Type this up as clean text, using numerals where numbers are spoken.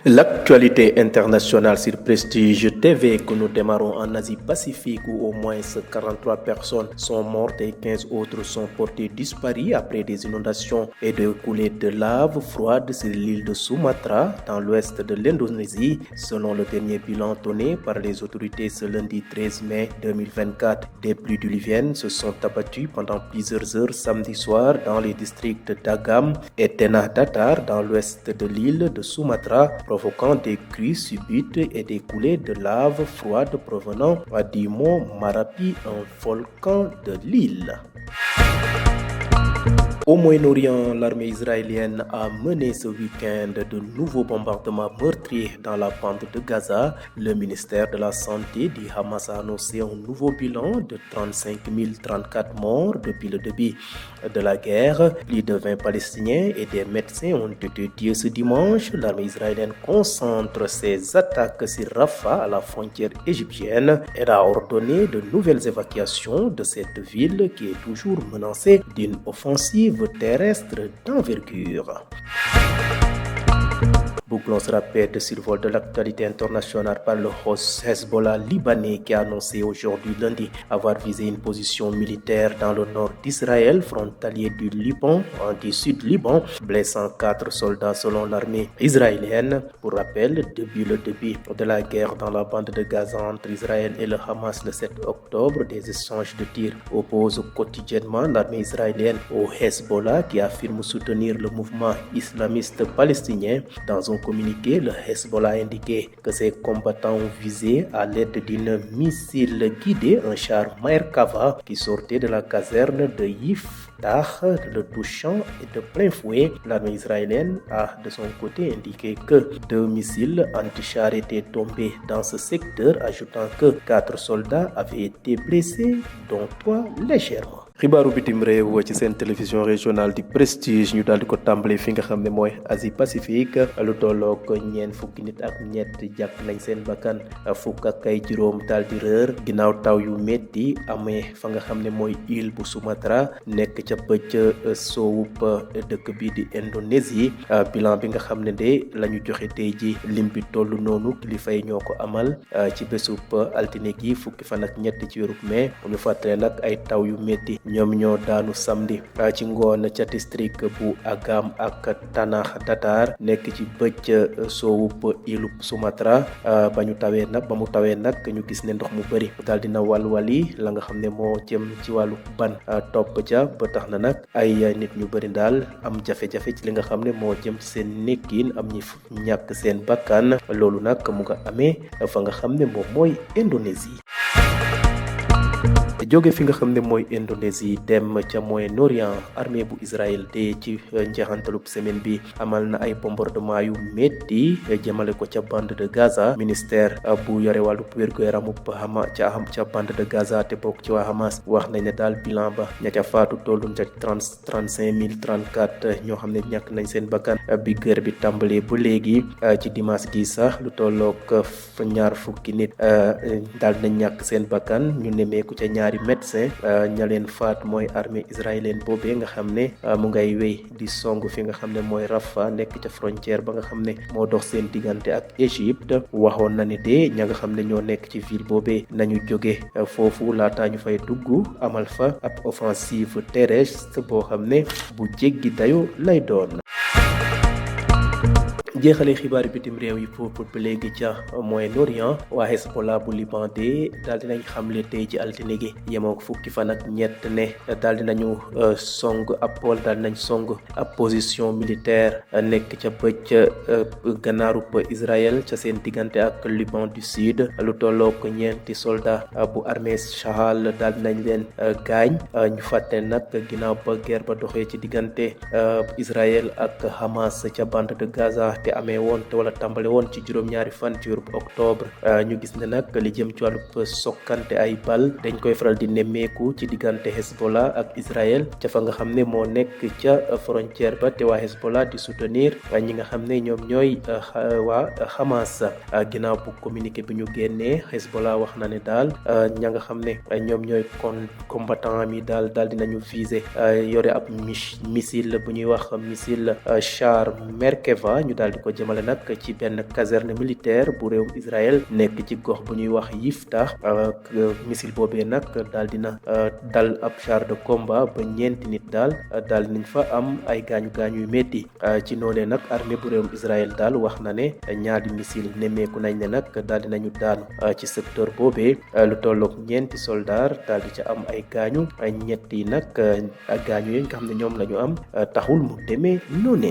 L'actualité internationale sur Prestige TV que nous démarrons en Asie-Pacifique où au moins 43 personnes sont mortes et 15 autres sont portées disparues après des inondations et des coulées de lave froide sur l'île de Sumatra dans l'ouest de l'Indonésie, selon le dernier bilan donné par les autorités ce lundi 13 mai 2024. Des pluies diluviennes se sont abattues pendant plusieurs heures samedi soir dans les districts d'Agam et Tanah Datar dans l'ouest de l'île de Sumatra, provoquant des crues subites et des coulées de lave froide provenant du mont Marapi, un volcan de l'île. Au Moyen-Orient, l'armée israélienne a mené ce week-end de nouveaux bombardements meurtriers dans la bande de Gaza. Le ministère de la Santé du Hamas a annoncé un nouveau bilan de 35 034 morts depuis le début de la guerre. Plus de 20 Palestiniens et des médecins ont été tués ce dimanche. L'armée israélienne concentre ses attaques sur Rafah, à la frontière égyptienne. Elle a ordonné de nouvelles évacuations de cette ville qui est toujours menacée d'une offensive terrestre d'envergure. Bouclons ce rappel survol de l'actualité internationale par le Hezbollah libanais qui a annoncé aujourd'hui lundi avoir visé une position militaire dans le nord d'Israël, frontalier du Liban, du sud Liban, blessant 4 soldats selon l'armée israélienne. Pour rappel, depuis le début de la guerre dans la bande de Gaza entre Israël et le Hamas le 7 octobre, des échanges de tirs opposent quotidiennement l'armée israélienne au Hezbollah qui affirme soutenir le mouvement islamiste palestinien. Dans un communiqué, le Hezbollah a indiqué que ses combattants ont visé à l'aide d'un missile guidé un char Merkava qui sortait de la caserne de Yiftach, le touchant de plein fouet. L'armée israélienne a de son côté indiqué que 2 missiles anti-chars étaient tombés dans ce secteur, ajoutant que 4 soldats avaient été blessés, dont 3 légèrement. xibaaru bitim réew ci seen télévision régionale di Prestige ñu daal di ko tàmbale fi nga xam ne mooy Asie Pacifique. Lu tollook ñeent fukki nit ak ñett jàpp nañ seen bakkan, fukk ak ay juróom daal di réer ginnaaw taw yu métti amee fa nga xam ne mooy île bu Sumatra nekk ca bëj soowub dëkk bi di Indonésie. Bilan bi nga xam ne de la ñu joxe tey ji lim bi toll noonu kilifa yi ñoo ko amal ci bésub altine gi fukki fan ak ñett ci weerub mai. ñu fàttale nag ay taw yu métti ñoom ñoo daanu samedi ci ngoon ca district bu Agam ak Tanah Datar nekk ci bëj soowub ilu Sumatra. ba mu tawee nag ñu gis ne ndox mu bëri daal dina wàlwali la nga xam ne moo jëm ci wàllu ban topp ca ba tax na nag ay nit ñu bëri daal am jafe-jafe ci li nga xam ne moo jëm ci seen nekkin, am ñi ñàkk seen bakkan. loolu nag mu nga amee fa nga xam ne moom mooy Indonésie. jóge fi nga xam ne mooy Indonésie dem ca Moyen-Orient, armée bu Israël de ci njeexantalub semaine bi amal na ay bombardement yu métti jëmale ko ca bande de Gaza. Ministère bu yore wàllu wér-gu-yaramu ca bande de Gaza te bokk ci waa Hamas wax nañ ne daal bilan ba ña ca faatu tollu ca 35 034 ñoo xam ne ñàkk nañ seen bakkan bi guerre bi tàmbalee ba léegi. ci dimanche gi sax lu tollook ñaar fukki nit daal nañ ñàkk seen bakkan. ñu nemeeku ca ñaari médecin ña leen faat mooy armée israélienne boobee nga xam ne mu ngay wéy di song fi nga xam ne mooy Rafah nekk ca frontière ba nga xam ne moo dox seen diggante ak Égypte. waxoon na ne de ña nga xam ne ñoo nekk ci ville boobee nañu jóge foofu laataa ñu fay dugg amal fa ab offensive terrestre boo xam ne bu jéggi dayo lay doon. jeexale xibaari bitim réew yi foofu ba léegi ca Moyen-Orient, waa Hezbollah bu Liban de daal dinañ xamle tey ci altine gi yemoo fukki fan ak ñett ne daal dinañu song ab position militaire nekk ca bëj gannaarub Israël ca seen diggante ak Liban du Sud. lu tollook ñeenti soldat bu armée Chahal daal dinañ leen gaañ. ñu fàtte nag ginnaaw ba guerre ba doxee ci diggante Israël ak Hamas ca bande de Gaza te amee woon te wala tàmbale woon ci juróom-ñaari fan ci weeru octobre. ñu gis ne nag li jëm ci wàllu sokkante ay bal dañ koy faral di nemmeeku ci diggante Hezbollah ak Israël ca fa nga xam ne moo nekk ca frontière ba te waa Hezbollah di soutenir ñi nga xam ne ñoom ñooy waa Hamas. ginnaaw bu communiqué bi ñu génnee Hezbollah wax na ne daal ña nga xam ne ñoom ñooy combattant mi daal dinañu viser yore ab missile bu ñuy wax missile char Merkava ñu daal di ko jëmale nag ci benn caserne militaire bu réewum Israël nekk ci gox bu ñuy wax Yiftah. missile boobee nag daal dina dal ab char de combat ba ñeenti nit daal nañ fa am ay gaañu yu métti ci noonee nag armée bu réewum Israël daal wax na ne ñaari missile nemmeeku nañ ne nag daal dinañu daanu ci secteur boobee lu tolloog ñeenti soldaar daal di ca am ay gaañu ñett yi nag gaañu yi nga xam ne ñoom la ñu am taxul mu demee noonee.